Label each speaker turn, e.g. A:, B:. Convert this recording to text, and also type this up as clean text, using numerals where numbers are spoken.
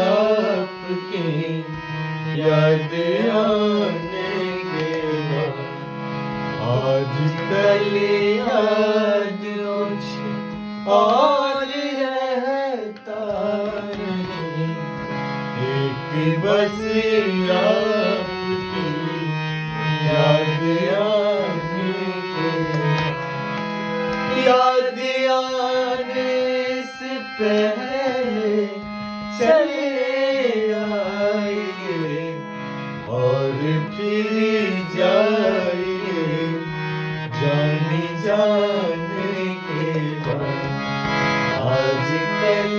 A: आपके याद आने के बाद आजकल याद मुझे और रहता नहीं। एक बस आपकी याद आने के याद आने से पहले चले आइए और फिर जाइए जाने के बाद आजकल